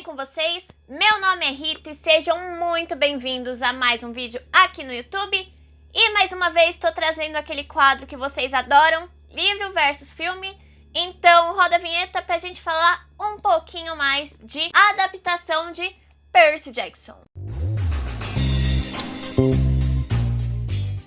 bem com vocês? Meu nome é Rita e sejam muito bem-vindos a mais um vídeo aqui no YouTube. E mais uma vez estou trazendo aquele quadro que vocês adoram, livro versus filme. Então roda a vinheta pra gente falar um pouquinho mais de adaptação de Percy Jackson.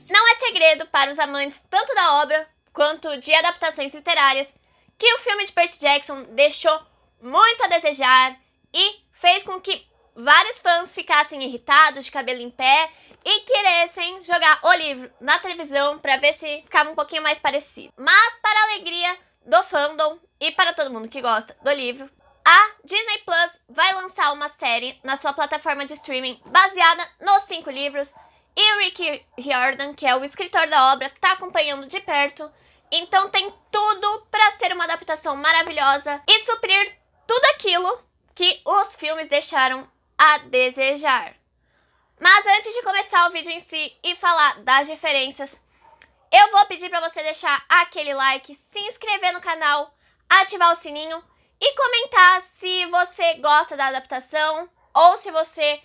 Não é segredo para os amantes tanto da obra quanto de adaptações literárias que o filme de Percy Jackson deixou muito a desejar e fez com que vários fãs ficassem irritados, de cabelo em pé, e quisessem jogar o livro na televisão para ver se ficava um pouquinho mais parecido. Mas, para a alegria do fandom e para todo mundo que gosta do livro, a Disney Plus vai lançar uma série na sua plataforma de streaming baseada nos 5 livros, e o Rick Riordan, que é o escritor da obra, está acompanhando de perto. Então tem tudo para ser uma adaptação maravilhosa e suprir tudo aquilo que os filmes deixaram a desejar. Mas antes de começar o vídeo em si e falar das diferenças, eu vou pedir para você deixar aquele like, se inscrever no canal, ativar o sininho e comentar se você gosta da adaptação ou se você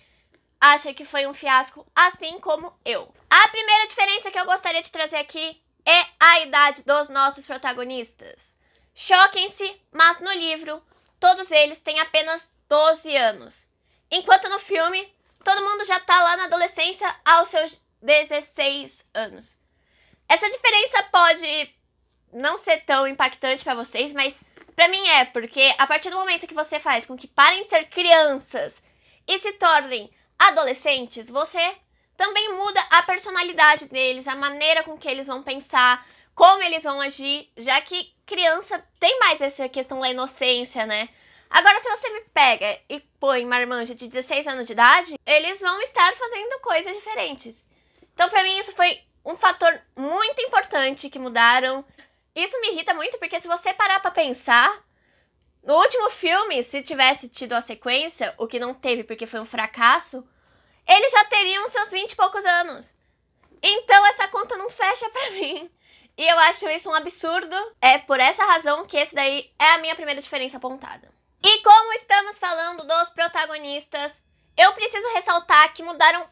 acha que foi um fiasco, assim como eu. A primeira diferença que eu gostaria de trazer aqui é a idade dos nossos protagonistas. Choquem-se, mas no livro, todos eles têm apenas 12 anos. Enquanto no filme, todo mundo já tá lá na adolescência aos seus 16 anos. Essa diferença pode não ser tão impactante pra vocês, mas pra mim é, porque a partir do momento que você faz com que parem de ser crianças e se tornem adolescentes, você também muda a personalidade deles, a maneira com que eles vão pensar, como eles vão agir, já que criança tem mais essa questão da inocência, né? Agora, se você me pega e põe marmanjo de 16 anos de idade, eles vão estar fazendo coisas diferentes. Então, pra mim, isso foi um fator muito importante que mudaram. Isso me irrita muito, porque se você parar pra pensar, no último filme, se tivesse tido a sequência, o que não teve porque foi um fracasso, eles já teriam seus 20 e poucos anos. Então essa conta não fecha pra mim. E eu acho isso um absurdo. É por essa razão que esse daí é a minha primeira diferença apontada. E como estamos falando dos protagonistas, eu preciso ressaltar que mudaram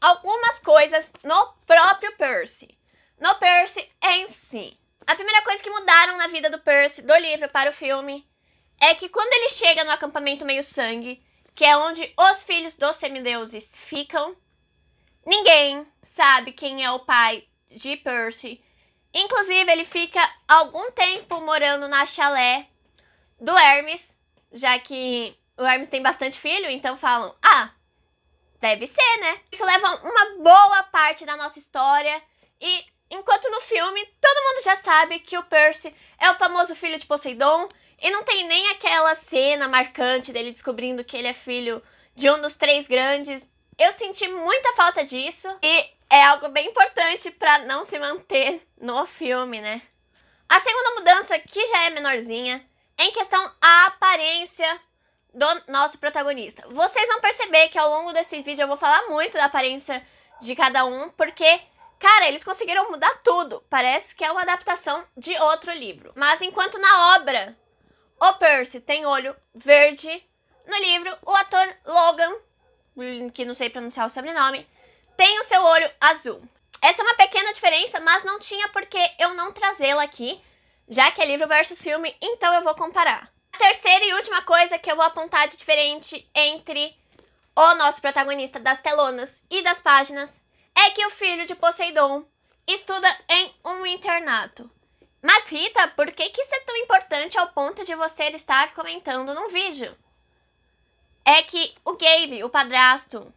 algumas coisas no próprio Percy. No Percy em si. A primeira coisa que mudaram na vida do Percy, do livro para o filme, é que quando ele chega no acampamento meio-sangue, que é onde os filhos dos semideuses ficam, ninguém sabe quem é o pai de Percy. Inclusive, ele fica algum tempo morando na chalé do Hermes, já que o Hermes tem bastante filho, então falam, deve ser, né? Isso leva uma boa parte da nossa história, e enquanto no filme, todo mundo já sabe que o Percy é o famoso filho de Poseidon, e não tem nem aquela cena marcante dele descobrindo que ele é filho de um dos 3 grandes. Eu senti muita falta disso e é algo bem importante pra não se manter no filme, né? A segunda mudança, que já é menorzinha, é em questão à aparência do nosso protagonista. Vocês vão perceber que ao longo desse vídeo eu vou falar muito da aparência de cada um, porque, cara, eles conseguiram mudar tudo. Parece que é uma adaptação de outro livro. Mas enquanto na obra o Percy tem olho verde, no livro o ator Logan, que não sei pronunciar o sobrenome, tem o seu olho azul. Essa é uma pequena diferença, mas não tinha por que eu não trazê-la aqui, já que é livro versus filme, então eu vou comparar. A terceira e última coisa que eu vou apontar de diferente entre o nosso protagonista das telonas e das páginas é que o filho de Poseidon estuda em um internato. Mas Rita, por que isso é tão importante ao ponto de você estar comentando num vídeo? É que o Gabe, o padrasto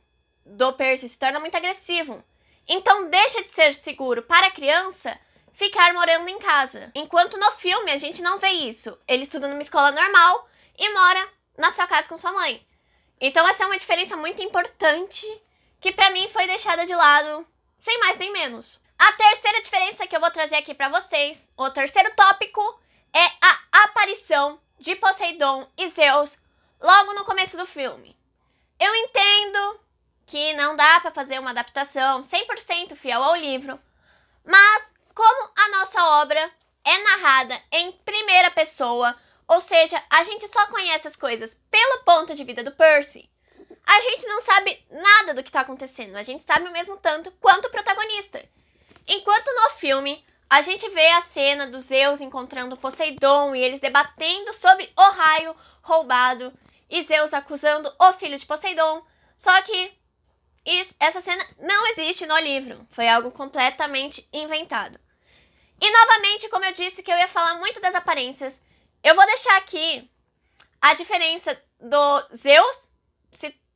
do Percy, se torna muito agressivo. Então deixa de ser seguro para a criança ficar morando em casa. Enquanto no filme a gente não vê isso. Ele estuda numa escola normal e mora na sua casa com sua mãe. Então essa é uma diferença muito importante que pra mim foi deixada de lado, sem mais nem menos. A terceira diferença que eu vou trazer aqui pra vocês, o terceiro tópico, é a aparição de Poseidon e Zeus logo no começo do filme. Eu entendo que não dá pra fazer uma adaptação 100% fiel ao livro, mas como a nossa obra é narrada em primeira pessoa, Ou seja, a gente só conhece as coisas pelo ponto de vista do Percy. A gente não sabe nada do que tá acontecendo. A gente sabe o mesmo tanto quanto o protagonista. Enquanto no filme, a gente vê a cena dos Zeus encontrando Poseidon e eles debatendo sobre o raio roubado e Zeus acusando o filho de Poseidon. Só que essa cena não existe no livro. Foi algo completamente inventado. E novamente, como eu disse que eu ia falar muito das aparências, eu vou deixar aqui a diferença do Zeus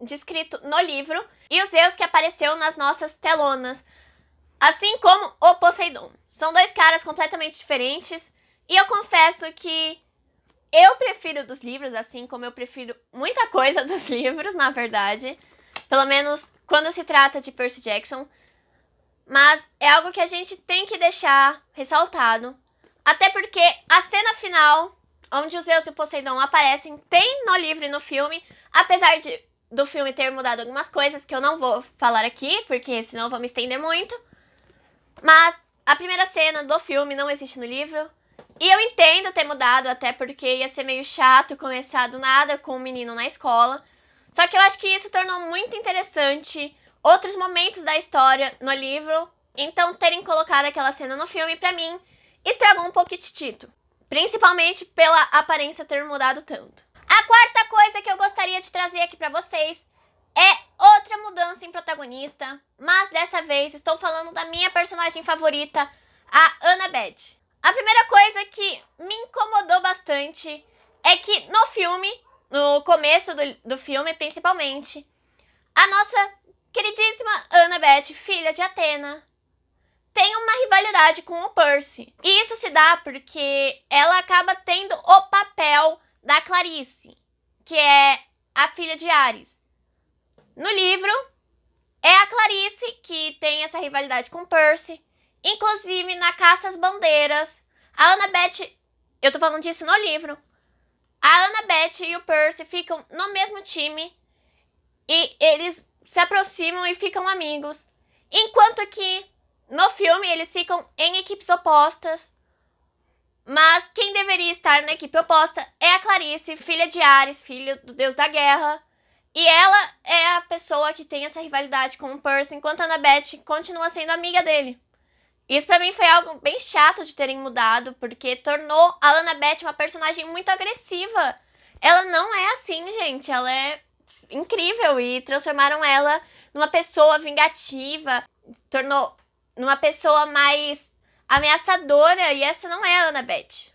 descrito no livro e o Zeus que apareceu nas nossas telonas, assim como o Poseidon. São dois caras completamente diferentes e eu confesso que eu prefiro dos livros, assim como eu prefiro muita coisa dos livros, na verdade. Pelo menos quando se trata de Percy Jackson. Mas é algo que a gente tem que deixar ressaltado. Até porque a cena final, onde os Zeus e o Poseidon aparecem, tem no livro e no filme. Apesar do filme ter mudado algumas coisas que eu não vou falar aqui, porque senão eu vou me estender muito. Mas a primeira cena do filme não existe no livro. E eu entendo ter mudado, até porque ia ser meio chato começar do nada com um menino na escola. Só que eu acho que isso tornou muito interessante outros momentos da história no livro. Então terem colocado aquela cena no filme, pra mim, estragou um pouquitito. Principalmente pela aparência ter mudado tanto. A quarta coisa que eu gostaria de trazer aqui pra vocês é outra mudança em protagonista, mas dessa vez estou falando da minha personagem favorita, a Annabeth. A primeira coisa que me incomodou bastante é que no filme, no começo do filme principalmente, a nossa queridíssima Annabeth, filha de Atena, tem uma rivalidade com o Percy. E isso se dá porque ela acaba tendo o papel da Clarice, que é a filha de Ares. No livro, é a Clarice que tem essa rivalidade com o Percy. Inclusive, na Caça às Bandeiras, a Annabeth, eu tô falando disso no livro, a Annabeth e o Percy ficam no mesmo time e eles se aproximam e ficam amigos. Enquanto que no filme eles ficam em equipes opostas. Mas quem deveria estar na equipe oposta é a Clarice, filha de Ares, filha do deus da guerra. E ela é a pessoa que tem essa rivalidade com o Percy, enquanto a Annabeth continua sendo amiga dele. Isso pra mim foi algo bem chato de terem mudado, porque tornou a Annabeth uma personagem muito agressiva. Ela não é assim, gente. Ela é incrível e transformaram ela numa pessoa vingativa, tornou numa pessoa mais ameaçadora, e essa não é a Annabeth.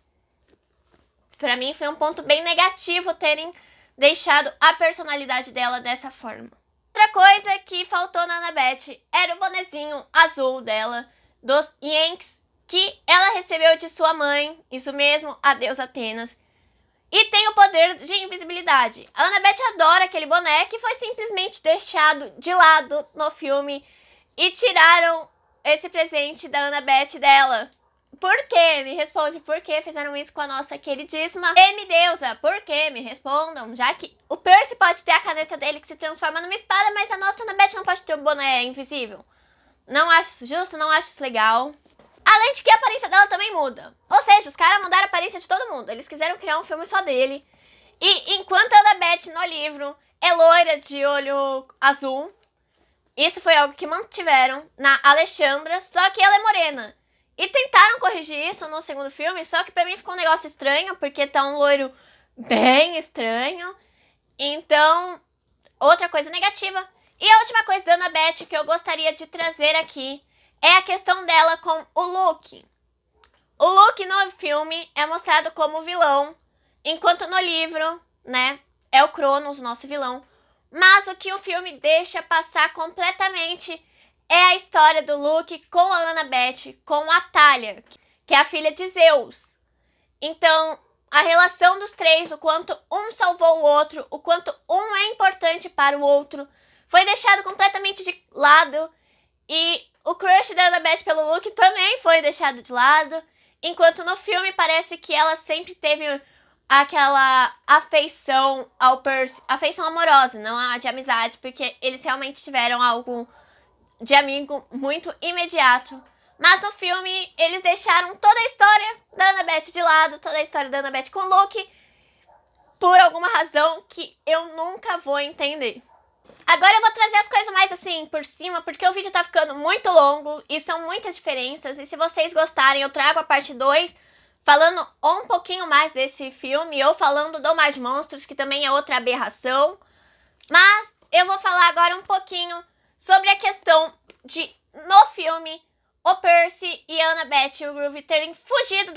Pra mim foi um ponto bem negativo terem deixado a personalidade dela dessa forma. Outra coisa que faltou na Annabeth era o bonezinho azul dela, dos Yanks, que ela recebeu de sua mãe, isso mesmo, a deusa Atenas. E tem o poder de invisibilidade. A Annabeth adora aquele boné que foi simplesmente deixado de lado no filme e tiraram esse presente da Annabeth dela. Por quê? Me responde, por que fizeram isso com a nossa queridíssima deusa? Por quê? Me respondam, já que o Percy pode ter a caneta dele que se transforma numa espada, mas a nossa Annabeth não pode ter o boné invisível. Não acho isso justo, não acho isso legal. Além de que a aparência dela também muda. Ou seja, os caras mudaram a aparência de todo mundo. Eles quiseram criar um filme só dele. E enquanto a Annabeth no livro é loira de olho azul, isso foi algo que mantiveram na Alexandra, só que ela é morena. E tentaram corrigir isso no segundo filme, só que pra mim ficou um negócio estranho, porque tá um loiro bem estranho. Então, outra coisa negativa. E a última coisa da Annabeth que eu gostaria de trazer aqui é a questão dela com o Luke. O Luke no filme é mostrado como vilão, enquanto no livro, né, é o Cronos, o nosso vilão. Mas o que o filme deixa passar completamente é a história do Luke com a Annabeth, com a Thalia, que é a filha de Zeus. Então, a relação dos três, o quanto um salvou o outro, o quanto um é importante para o outro, foi deixado completamente de lado. E o crush da Annabeth pelo Luke também foi deixado de lado. Enquanto no filme parece que ela sempre teve aquela afeição ao Percy, afeição amorosa, não a de amizade, porque eles realmente tiveram algo de amigo muito imediato. Mas no filme eles deixaram toda a história da Annabeth de lado, toda a história da Annabeth com o Luke, por alguma razão que eu nunca vou entender. Agora eu vou trazer as coisas mais assim por cima, porque o vídeo tá ficando muito longo e são muitas diferenças. E se vocês gostarem, eu trago a parte 2, falando um pouquinho mais desse filme, ou falando do Mar de Monstros, que também é outra aberração. Mas eu vou falar agora um pouquinho sobre a questão de, no filme, o Percy e a Annabeth e o Groove terem fugido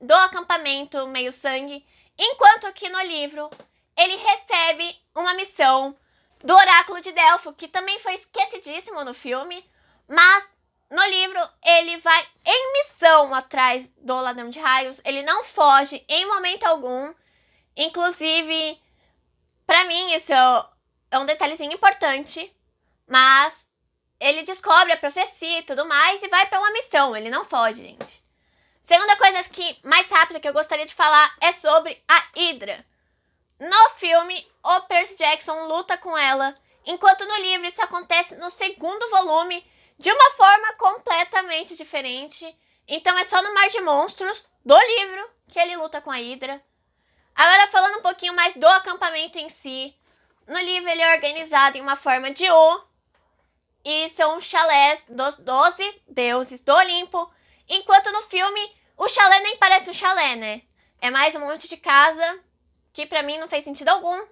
do acampamento meio-sangue, enquanto que no livro ele recebe uma missão do Oráculo de Delfo, que também foi esquecidíssimo no filme, mas no livro ele vai em missão atrás do Ladrão de Raios, ele não foge em momento algum. Inclusive, pra mim isso é um detalhezinho importante, mas ele descobre a profecia e tudo mais e vai pra uma missão, ele não foge, gente. Segunda coisa mais rápida que eu gostaria de falar é sobre a Hydra. No filme, o Percy Jackson luta com ela, enquanto no livro isso acontece no segundo volume, de uma forma completamente diferente. Então é só no Mar de Monstros, do livro, que ele luta com a Hydra. Agora falando um pouquinho mais do acampamento em si, no livro ele é organizado em uma forma de U, e são chalés dos 12 deuses do Olimpo, enquanto no filme o chalé nem parece um chalé, né? É mais um monte de casa, que pra mim não fez sentido algum.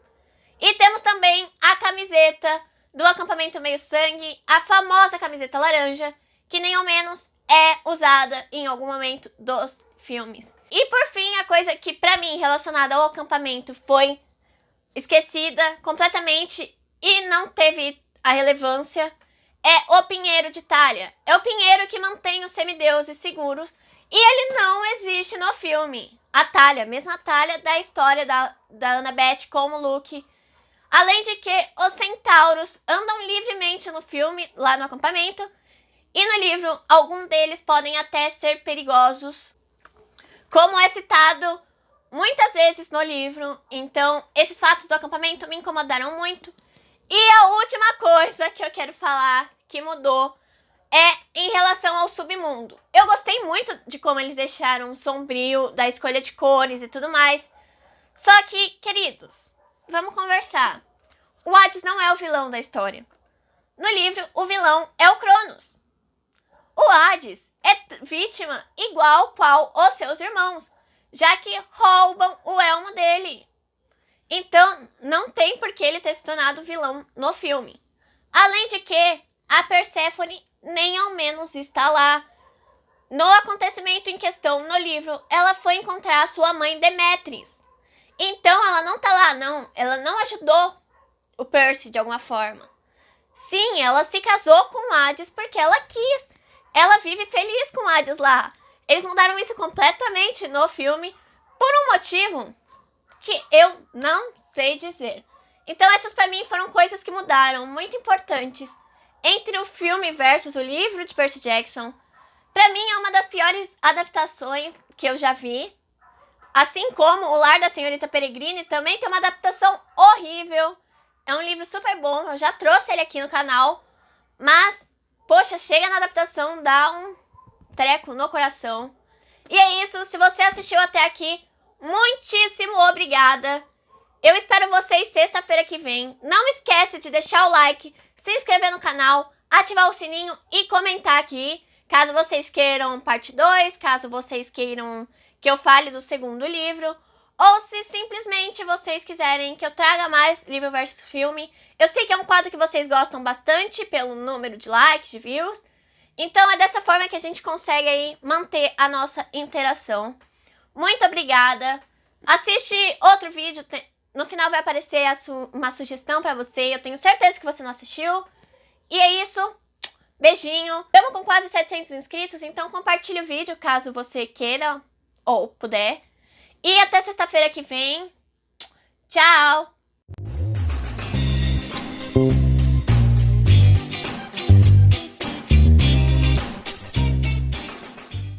E temos também a camiseta do acampamento meio-sangue, a famosa camiseta laranja, que nem ao menos é usada em algum momento dos filmes. E por fim, a coisa que pra mim relacionada ao acampamento foi esquecida completamente e não teve a relevância, é o Pinheiro de Thalia. É o pinheiro que mantém os semideuses seguros e ele não existe no filme. A Thalia, a mesma Thalia da história da Annabeth com o Luke. Além de que os centauros andam livremente no filme, lá no acampamento. E no livro, alguns deles podem até ser perigosos, como é citado muitas vezes no livro. Então, esses fatos do acampamento me incomodaram muito. E a última coisa que eu quero falar que mudou é em relação ao submundo. Eu gostei muito de como eles deixaram sombrio, da escolha de cores e tudo mais. Só que, queridos, vamos conversar. O Hades não é o vilão da história. No livro, o vilão é o Cronos. O Hades é vítima igual qual os seus irmãos, já que roubam o elmo dele. Então, não tem por que ele ter se tornado vilão no filme. Além de que a Perséfone nem ao menos está lá. No acontecimento em questão no livro, ela foi encontrar a sua mãe Demétris. Então, ela não tá lá, não. Ela não ajudou o Percy de alguma forma. Sim, ela se casou com Hades porque ela quis. Ela vive feliz com Hades lá. Eles mudaram isso completamente no filme por um motivo que eu não sei dizer. Então essas pra mim foram coisas que mudaram, muito importantes, entre o filme versus o livro de Percy Jackson. Pra mim é uma das piores adaptações que eu já vi. Assim como O Lar da Senhorita Peregrine também tem uma adaptação horrível. É um livro super bom, eu já trouxe ele aqui no canal. Mas, poxa, chega na adaptação, dá um treco no coração. E é isso, se você assistiu até aqui, muitíssimo obrigada. Eu espero vocês sexta-feira que vem. Não esquece de deixar o like, se inscrever no canal, ativar o sininho e comentar aqui. Caso vocês queiram parte 2, caso vocês queiram que eu fale do segundo livro. Ou se simplesmente vocês quiserem que eu traga mais livro versus filme. Eu sei que é um quadro que vocês gostam bastante pelo número de likes, de views. Então é dessa forma que a gente consegue aí manter a nossa interação. Muito obrigada. Assiste outro vídeo, no final vai aparecer uma sugestão pra você. Eu tenho certeza que você não assistiu. E é isso. Beijinho. Estamos com quase 700 inscritos, então compartilhe o vídeo caso você queira ou puder. E até sexta-feira que vem. Tchau!